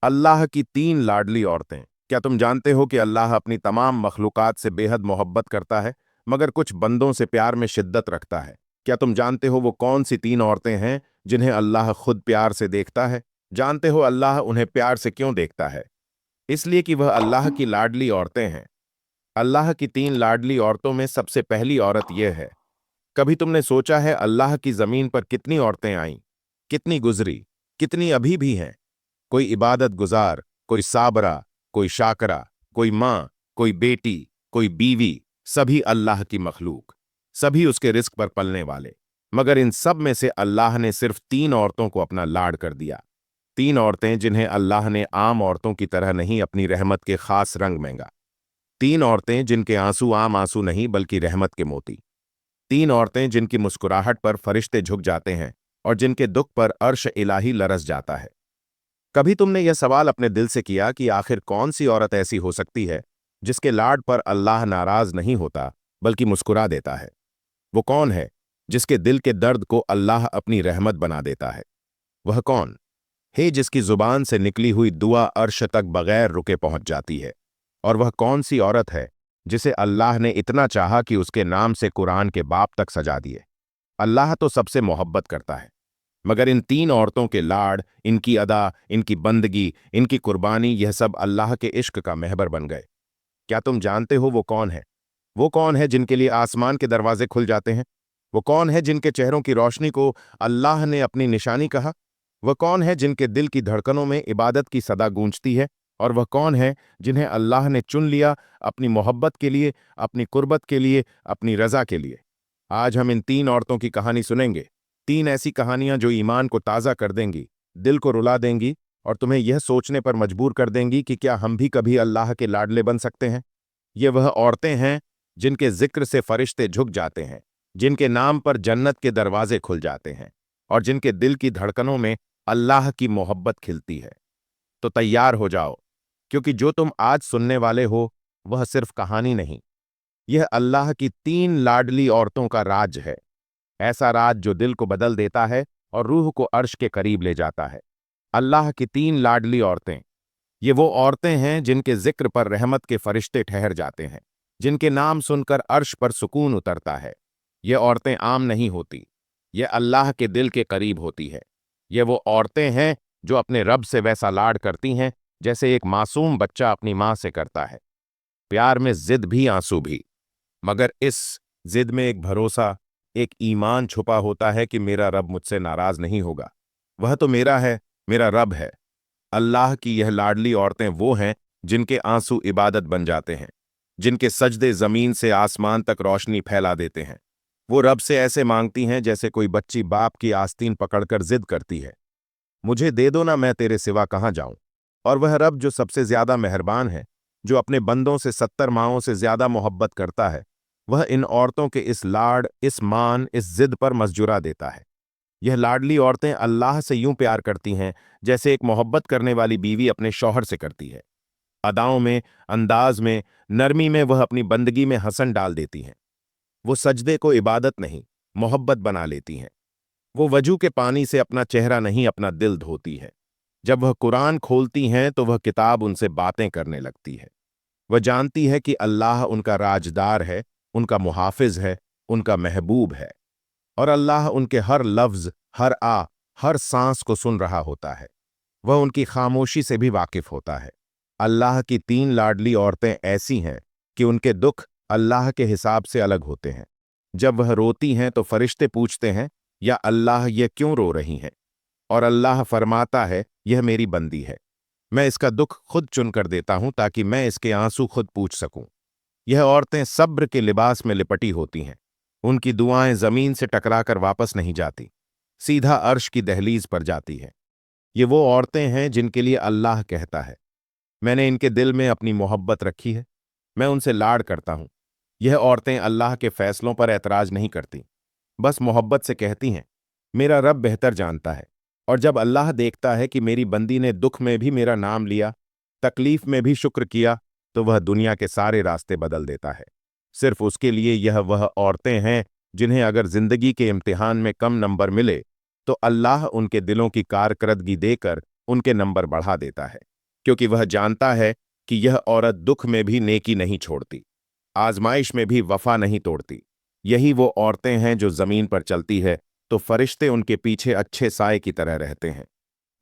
अल्लाह की 3 लाडली औरतें। क्या तुम जानते हो कि अल्लाह अपनी तमाम मखलूकात से बेहद मोहब्बत करता है, मगर कुछ बंदों से प्यार में शिद्दत रखता है? क्या तुम जानते हो वो कौन सी 3 औरतें हैं जिन्हें अल्लाह खुद प्यार से देखता है? जानते हो अल्लाह उन्हें प्यार से क्यों देखता है? इसलिए कि वह अल्लाह की लाडली औरतें हैं। अल्लाह की 3 लाडली औरतों में सबसे पहली औरत यह है। कभी तुमने सोचा है अल्लाह की जमीन पर कितनी औरतें आईं, कितनी गुजरी, कितनी अभी भी हैं? कोई इबादत गुजार, कोई साबरा, कोई शाकरा, कोई माँ, कोई बेटी, कोई बीवी, सभी अल्लाह की मखलूक, सभी उसके रिस्क पर पलने वाले। मगर इन सब में से अल्लाह ने सिर्फ 3 औरतों को अपना लाड कर दिया। 3 औरतें जिन्हें अल्लाह ने आम औरतों की तरह नहीं अपनी रहमत के खास रंग महंगा। 3 औरतें जिनके आंसू आम आंसू नहीं बल्कि रहमत के मोती। 3 औरतें जिनकी मुस्कुराहट पर फरिश्ते झुक जाते हैं और जिनके दुख पर अर्श इलाही लरस जाता है। कभी तुमने यह सवाल अपने दिल से किया कि आखिर कौन सी औरत ऐसी हो सकती है जिसके लाड पर अल्लाह नाराज नहीं होता बल्कि मुस्कुरा देता है? वो कौन है जिसके दिल के दर्द को अल्लाह अपनी रहमत बना देता है? वह कौन है जिसकी जुबान से निकली हुई दुआ अर्श तक बगैर रुके पहुंच जाती है? और वह कौन सी औरत है जिसे अल्लाह ने इतना चाहा कि उसके नाम से कुरान के बाप तक सजा दिए? अल्लाह तो सबसे मोहब्बत करता है, मगर इन 3 औरतों के लाड, इनकी अदा, इनकी बंदगी, इनकी कुर्बानी, यह सब अल्लाह के इश्क का महबर बन गए। क्या तुम जानते हो वो कौन है? वो कौन है जिनके लिए आसमान के दरवाजे खुल जाते हैं? वो कौन है जिनके चेहरों की रोशनी को अल्लाह ने अपनी निशानी कहा? वह कौन है जिनके दिल की धड़कनों में इबादत की सदा गूंजती है? और वह कौन है जिन्हें अल्लाह ने चुन लिया अपनी मोहब्बत के लिए, अपनी कुर्बत के लिए, अपनी रजा के लिए? आज हम इन 3 औरतों की कहानी सुनेंगे। 3 ऐसी कहानियां जो ईमान को ताज़ा कर देंगी, दिल को रुला देंगी और तुम्हें यह सोचने पर मजबूर कर देंगी कि क्या हम भी कभी अल्लाह के लाडले बन सकते हैं। ये वह औरतें हैं जिनके जिक्र से फरिश्ते झुक जाते हैं, जिनके नाम पर जन्नत के दरवाजे खुल जाते हैं और जिनके दिल की धड़कनों में अल्लाह की मोहब्बत खिलती है। तो तैयार हो जाओ, क्योंकि जो तुम आज सुनने वाले हो वह सिर्फ कहानी नहीं, यह अल्लाह की 3 लाडली औरतों का राज है। ऐसा राज जो दिल को बदल देता है और रूह को अर्श के करीब ले जाता है। अल्लाह की 3 लाडली औरतें। ये वो औरतें हैं जिनके जिक्र पर रहमत के फरिश्ते ठहर जाते हैं, जिनके नाम सुनकर अर्श पर सुकून उतरता है। ये औरतें आम नहीं होती, ये अल्लाह के दिल के करीब होती है। ये वो औरतें हैं जो अपने रब से वैसा लाड करती हैं जैसे एक मासूम बच्चा अपनी माँ से करता है। प्यार में जिद भी, आंसू भी, मगर इस जिद में एक भरोसा, एक ईमान छुपा होता है कि मेरा रब मुझसे नाराज नहीं होगा। वह तो मेरा है, मेरा रब है। अल्लाह की यह लाडली औरतें वो हैं जिनके आंसू इबादत बन जाते हैं, जिनके सजदे जमीन से आसमान तक रोशनी फैला देते हैं। वो रब से ऐसे मांगती हैं जैसे कोई बच्ची बाप की आस्तीन पकड़कर जिद करती है, मुझे दे दो ना, मैं तेरे सिवा कहाँ जाऊं। और वह रब जो सबसे ज्यादा मेहरबान है, जो अपने बंदों से 70 माओं से ज्यादा मोहब्बत करता है, वह इन औरतों के इस लाड, इस मान, इस जिद पर मसजुरा देता है। यह लाडली औरतें अल्लाह से यूं प्यार करती हैं जैसे एक मोहब्बत करने वाली बीवी अपने शौहर से करती है। अदाओं में, अंदाज में, नरमी में वह अपनी बंदगी में हसन डाल देती हैं। वो सजदे को इबादत नहीं, मोहब्बत बना लेती हैं। वो वजू के पानी से अपना चेहरा नहीं, अपना दिल धोती है। जब वह कुरान खोलती हैं तो वह किताब उनसे बातें करने लगती है। वह जानती है कि अल्लाह उनका राजदार है, उनका मुहाफिज है, उनका महबूब है, और अल्लाह उनके हर लफ्ज, हर हर सांस को सुन रहा होता है। वह उनकी खामोशी से भी वाकिफ होता है। अल्लाह की 3 लाडली औरतें ऐसी हैं कि उनके दुख अल्लाह के हिसाब से अलग होते हैं। जब वह रोती हैं तो फरिश्ते पूछते हैं, या अल्लाह ये क्यों रो रही हैं? और अल्लाह फरमाता है, यह मेरी बंदी है, मैं इसका दुख खुद चुन कर देता हूं ताकि मैं इसके आंसू खुद पूछ सकूं। यह औरतें सब्र के लिबास में लिपटी होती हैं। उनकी दुआएं जमीन से टकराकर वापस नहीं जाती, सीधा अर्श की दहलीज पर जाती है। ये वो औरतें हैं जिनके लिए अल्लाह कहता है, मैंने इनके दिल में अपनी मोहब्बत रखी है, मैं उनसे लाड करता हूं। यह औरतें अल्लाह के फैसलों पर ऐतराज नहीं करती, बस मोहब्बत से कहती हैं, मेरा रब बेहतर जानता है। और जब अल्लाह देखता है कि मेरी बंदी ने दुख में भी मेरा नाम लिया, तकलीफ में भी शुक्र किया, तो वह दुनिया के सारे रास्ते बदल देता है। सिर्फ उसके लिए यह वह औरतें हैं जिन्हें अगर जिंदगी के इम्तिहान में कम नंबर मिले तो अल्लाह उनके दिलों की कारकर्दगी देकर उनके नंबर बढ़ा देता है, क्योंकि वह जानता है कि यह औरत दुख में भी नेकी नहीं छोड़ती, आजमाइश में भी वफा नहीं तोड़ती। यही वो औरतें हैं जो जमीन पर चलती है तो फरिश्ते उनके पीछे अच्छे साए की तरह रहते हैं।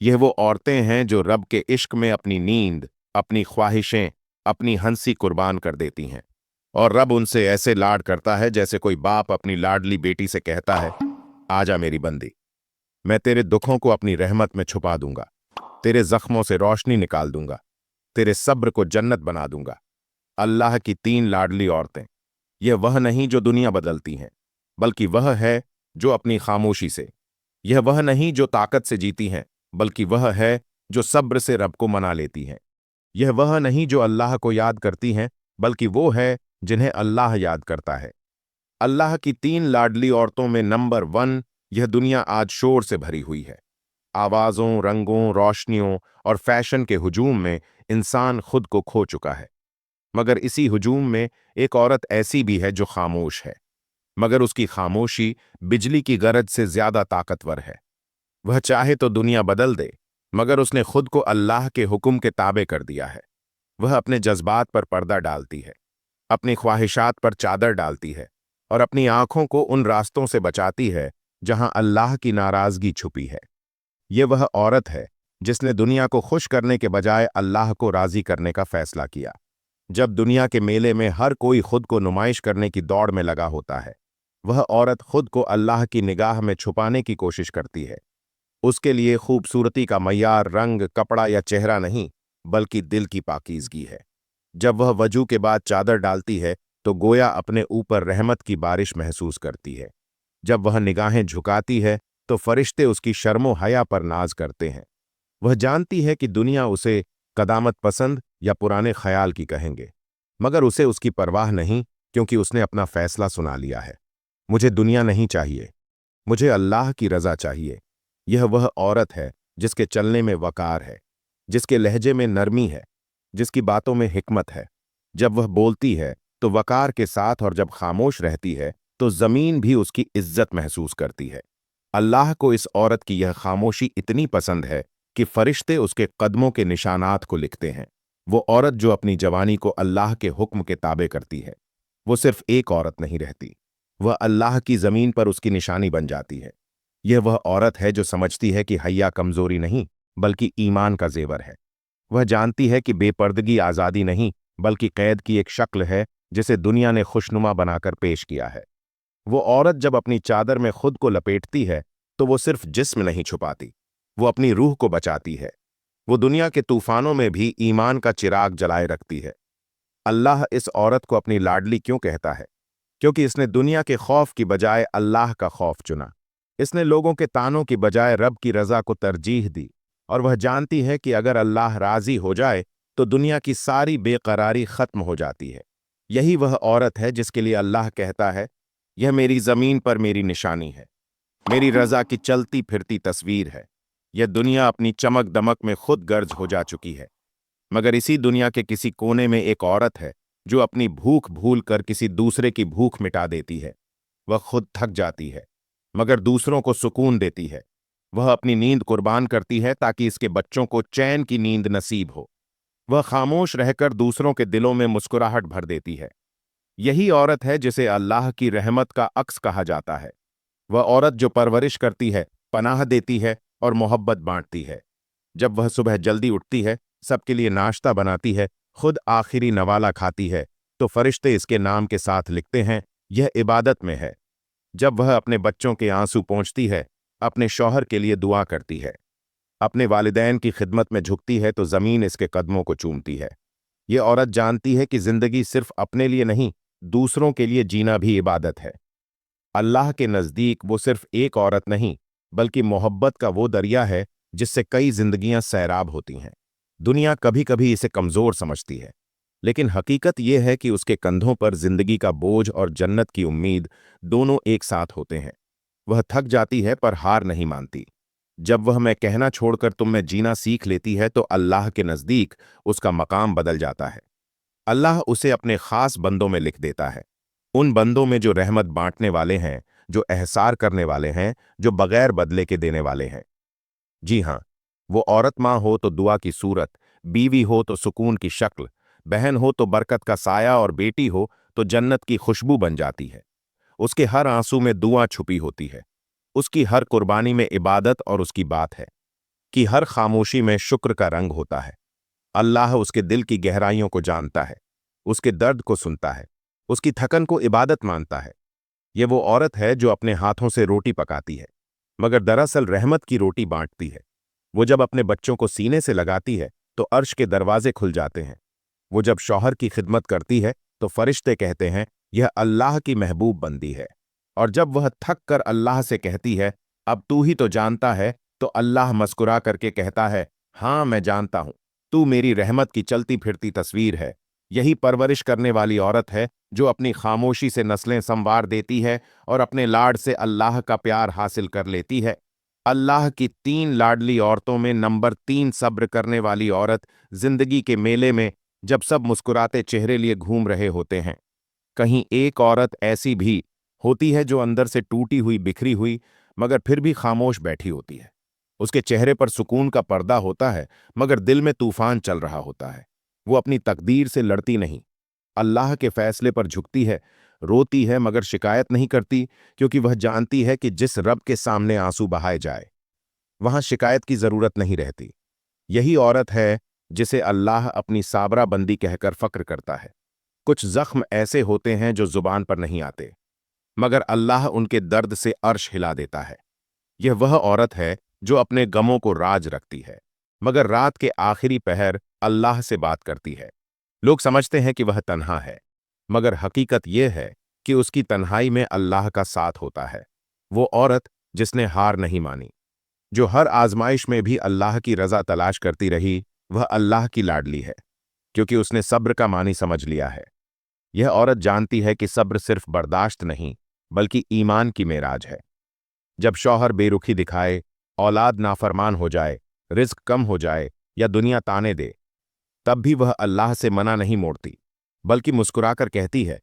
यह वो औरतें हैं जो रब के इश्क में अपनी नींद, अपनी ख्वाहिशें, अपनी हंसी कुर्बान कर देती हैं, और रब उनसे ऐसे लाड करता है जैसे कोई बाप अपनी लाडली बेटी से कहता है, आजा मेरी बंदी, मैं तेरे दुखों को अपनी रहमत में छुपा दूंगा, तेरे जख्मों से रोशनी निकाल दूंगा, तेरे सब्र को जन्नत बना दूंगा। अल्लाह की 3 लाडली औरतें। यह वह नहीं जो दुनिया बदलती हैं, बल्कि वह है जो अपनी खामोशी से। यह वह नहीं जो ताकत से जीती हैं, बल्कि वह है जो सब्र से रब को मना लेती हैं। यह वह नहीं जो अल्लाह को याद करती हैं, बल्कि वो है जिन्हें अल्लाह याद करता है। अल्लाह की 3 लाडली औरतों में नंबर 1, यह दुनिया आज शोर से भरी हुई है। आवाज़ों, रंगों, रोशनियों और फैशन के हुजूम में इंसान खुद को खो चुका है। मगर इसी हुजूम में एक औरत ऐसी भी है जो खामोश है, मगर उसकी खामोशी बिजली की गरज से ज्यादा ताकतवर है। वह चाहे तो दुनिया बदल दे, मगर उसने खुद को अल्लाह के हुक्म के ताबे कर दिया है। वह अपने जज्बात पर पर्दा डालती है, अपनी ख्वाहिशात पर चादर डालती है, और अपनी आंखों को उन रास्तों से बचाती है जहां अल्लाह की नाराजगी छुपी है। ये वह औरत है जिसने दुनिया को खुश करने के बजाय अल्लाह को राजी करने का फैसला किया। जब दुनिया के मेले में हर कोई खुद को नुमाइश करने की दौड़ में लगा होता है, वह औरत खुद को अल्लाह की निगाह में छुपाने की कोशिश करती है। उसके लिए खूबसूरती का मय्यार रंग, कपड़ा या चेहरा नहीं, बल्कि दिल की पाकीज़गी है। जब वह वजू के बाद चादर डालती है तो गोया अपने ऊपर रहमत की बारिश महसूस करती है। जब वह निगाहें झुकाती है तो फरिश्ते उसकी शर्मो हया पर नाज करते हैं। वह जानती है कि दुनिया उसे कदामत पसंद या पुराने ख्याल की कहेंगे, मगर उसे उसकी परवाह नहीं, क्योंकि उसने अपना फैसला सुना लिया है। मुझे दुनिया नहीं चाहिए, मुझे अल्लाह की रजा चाहिए। यह वह औरत है जिसके चलने में वकार है, जिसके लहजे में नरमी है, जिसकी बातों में हिकमत है। जब वह बोलती है तो वकार के साथ, और जब खामोश रहती है तो जमीन भी उसकी इज्जत महसूस करती है। अल्लाह को इस औरत की यह खामोशी इतनी पसंद है कि फरिश्ते उसके कदमों के निशानात को लिखते हैं। वो औरत जो अपनी जवानी को अल्लाह के हुक्म के ताबे करती है, वो सिर्फ एक औरत नहीं रहती, वह अल्लाह की जमीन पर उसकी निशानी बन जाती है। यह वह औरत है जो समझती है कि हया कमजोरी नहीं, बल्कि ईमान का जेवर है। वह जानती है कि बेपर्दगी आज़ादी नहीं, बल्कि कैद की एक शक्ल है जिसे दुनिया ने खुशनुमा बनाकर पेश किया है। वो औरत जब अपनी चादर में खुद को लपेटती है तो वो सिर्फ जिस्म नहीं छुपाती, वो अपनी रूह को बचाती है। वो दुनिया के तूफानों में भी ईमान का चिराग जलाए रखती है। अल्लाह इस औरत को अपनी लाडली क्यों कहता है? क्योंकि इसने दुनिया के खौफ की बजाय अल्लाह का खौफ चुना। इसने लोगों के तानों की बजाय रब की रजा को तरजीह दी, और वह जानती है कि अगर अल्लाह राजी हो जाए तो दुनिया की सारी बेकरारी खत्म हो जाती है। यही वह औरत है जिसके लिए अल्लाह कहता है, यह मेरी जमीन पर मेरी निशानी है, मेरी रजा की चलती फिरती तस्वीर है। यह दुनिया अपनी चमक दमक में खुद गर्ज हो जा चुकी है, मगर इसी दुनिया के किसी कोने में एक औरत है जो अपनी भूख भूल कर किसी दूसरे की भूख मिटा देती है। वह खुद थक जाती है, मगर दूसरों को सुकून देती है। वह अपनी नींद कुर्बान करती है ताकि इसके बच्चों को चैन की नींद नसीब हो। वह खामोश रहकर दूसरों के दिलों में मुस्कुराहट भर देती है। यही औरत है जिसे अल्लाह की रहमत का अक्स कहा जाता है। वह औरत जो परवरिश करती है, पनाह देती है और मोहब्बत बांटती है। जब वह सुबह जल्दी उठती है, सबके लिए नाश्ता बनाती है, खुद आखिरी नवाला खाती है, तो फरिश्ते इसके नाम के साथ लिखते हैं, यह इबादत में है। जब वह अपने बच्चों के आंसू पोंछती है, अपने शौहर के लिए दुआ करती है, अपने वालिदैन की खिदमत में झुकती है, तो जमीन इसके कदमों को चूमती है। यह औरत जानती है कि जिंदगी सिर्फ अपने लिए नहीं, दूसरों के लिए जीना भी इबादत है। अल्लाह के नज़दीक वो सिर्फ एक औरत नहीं, बल्कि मोहब्बत का वो दरिया है जिससे कई जिंदगियां सैराब होती हैं। दुनिया कभी कभी इसे कमजोर समझती है, लेकिन हकीकत यह है कि उसके कंधों पर जिंदगी का बोझ और जन्नत की उम्मीद दोनों एक साथ होते हैं। वह थक जाती है पर हार नहीं मानती। जब वह मैं कहना छोड़कर तुम में जीना सीख लेती है तो अल्लाह के नज़दीक उसका मकाम बदल जाता है। अल्लाह उसे अपने खास बंदों में लिख देता है, उन बंदों में जो रहमत बांटने वाले हैं, जो एहसार करने वाले हैं, जो बगैर बदले के देने वाले हैं। जी हाँ, वो औरत माँ हो तो दुआ की सूरत, बीवी हो तो सुकून की शक्ल, बहन हो तो बरकत का साया और बेटी हो तो जन्नत की खुशबू बन जाती है। उसके हर आंसू में दुआ छुपी होती है। उसकी हर कुर्बानी में इबादत और उसकी बात है कि हर खामोशी में शुक्र का रंग होता है। अल्लाह उसके दिल की गहराइयों को जानता है, उसके दर्द को सुनता है, उसकी थकन को इबादत मानता है। ये वो औरत है जो अपने हाथों से रोटी पकाती है, मगर दरअसल रहमत की रोटी बांटती है। वो जब अपने बच्चों को सीने से लगाती है तो अर्श के दरवाजे खुल जाते हैं। वो जब शौहर की खिदमत करती है तो फरिश्ते कहते हैं, यह अल्लाह की महबूब बंदी है। और जब वह थक कर अल्लाह से कहती है, अब तू ही तो जानता है, तो अल्लाह मुस्कुरा करके कहता है, हाँ मैं जानता हूं, तू मेरी रहमत की चलती फिरती तस्वीर है। यही परवरिश करने वाली औरत है जो अपनी खामोशी से नस्लें संवार देती है और अपने लाड से अल्लाह का प्यार हासिल कर लेती है। अल्लाह की 3 लाडली औरतों में नंबर 3 सब्र करने वाली औरत जिंदगी के मेले में जब सब मुस्कुराते चेहरे लिए घूम रहे होते हैं। कहीं एक औरत ऐसी भी होती है जो अंदर से टूटी हुई बिखरी हुई मगर फिर भी खामोश बैठी होती है। उसके चेहरे पर सुकून का पर्दा होता है मगर दिल में तूफान चल रहा होता है। वो अपनी तकदीर से लड़ती नहीं, अल्लाह के फैसले पर झुकती है, रोती है मगर शिकायत नहीं करती, क्योंकि वह जानती है कि जिस रब के सामने आंसू बहाए जाए वहां शिकायत की जरूरत नहीं रहती। यही औरत है जिसे अल्लाह अपनी साबरा बंदी कहकर फक्र करता है। कुछ जख्म ऐसे होते हैं जो जुबान पर नहीं आते, मगर अल्लाह उनके दर्द से अर्श हिला देता है। यह वह औरत है जो अपने गमों को राज रखती है, मगर रात के आखिरी पहर अल्लाह से बात करती है। लोग समझते हैं कि वह तन्हा है, मगर हकीकत यह है कि उसकी तन्हाई में अल्लाह का साथ होता है। वो औरत जिसने हार नहीं मानी, जो हर आजमाइश में भी अल्लाह की रजा तलाश करती रही, वह अल्लाह की लाडली है, क्योंकि उसने सब्र का मानी समझ लिया है। यह औरत जानती है कि सब्र सिर्फ बर्दाश्त नहीं, बल्कि ईमान की मेराज है। जब शौहर बेरुखी दिखाए, औलाद नाफरमान हो जाए, रिज्क कम हो जाए या दुनिया ताने दे, तब भी वह अल्लाह से मना नहीं मोड़ती, बल्कि मुस्कुराकर कहती है,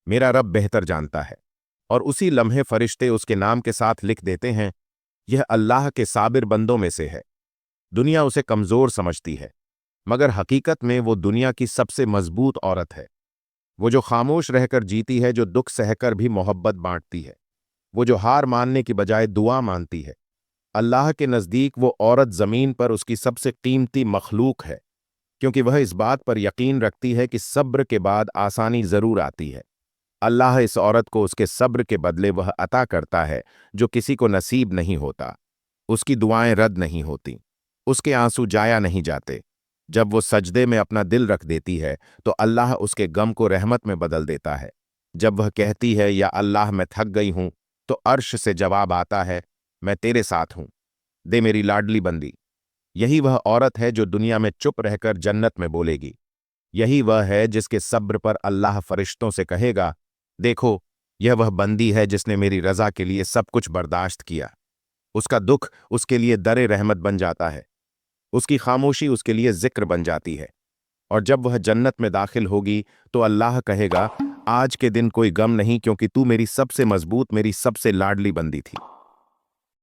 मेरा रब बेहतर जानता है। और उसी लम्हे फरिश्ते उसके नाम के साथ लिख देते हैं, यह अल्लाह के साबिर बंदों में से है। दुनिया उसे कमजोर समझती है, मगर हकीकत में वो दुनिया की सबसे मजबूत औरत है। वो जो खामोश रहकर जीती है, जो दुख सहकर भी मोहब्बत बांटती है, वो जो हार मानने की बजाय दुआ मानती है। अल्लाह के नज़दीक वो औरत ज़मीन पर उसकी सबसे कीमती मखलूक है, क्योंकि वह इस बात पर यकीन रखती है कि सब्र के बाद आसानी ज़रूर आती है। अल्लाह इस औरत को उसके सब्र के बदले वह अता करता है जो किसी को नसीब नहीं होता। उसकी दुआएं रद्द नहीं होती, उसके आंसू जाया नहीं जाते। जब वो सजदे में अपना दिल रख देती है तो अल्लाह उसके गम को रहमत में बदल देता है। जब वह कहती है, या अल्लाह मैं थक गई हूं, तो अर्श से जवाब आता है, मैं तेरे साथ हूं, दे मेरी लाडली बंदी। यही वह औरत है जो दुनिया में चुप रहकर जन्नत में बोलेगी। यही वह है जिसके सब्र पर अल्लाह फरिश्तों से कहेगा, देखो, यह वह बंदी है जिसने मेरी रजा के लिए सब कुछ बर्दाश्त किया। उसका दुख उसके लिए दरे रहमत बन जाता है, उसकी खामोशी उसके लिए जिक्र बन जाती है। और जब वह जन्नत में दाखिल होगी तो अल्लाह कहेगा, आज के दिन कोई गम नहीं, क्योंकि तू मेरी सबसे मजबूत, मेरी सबसे लाडली बंदी थी।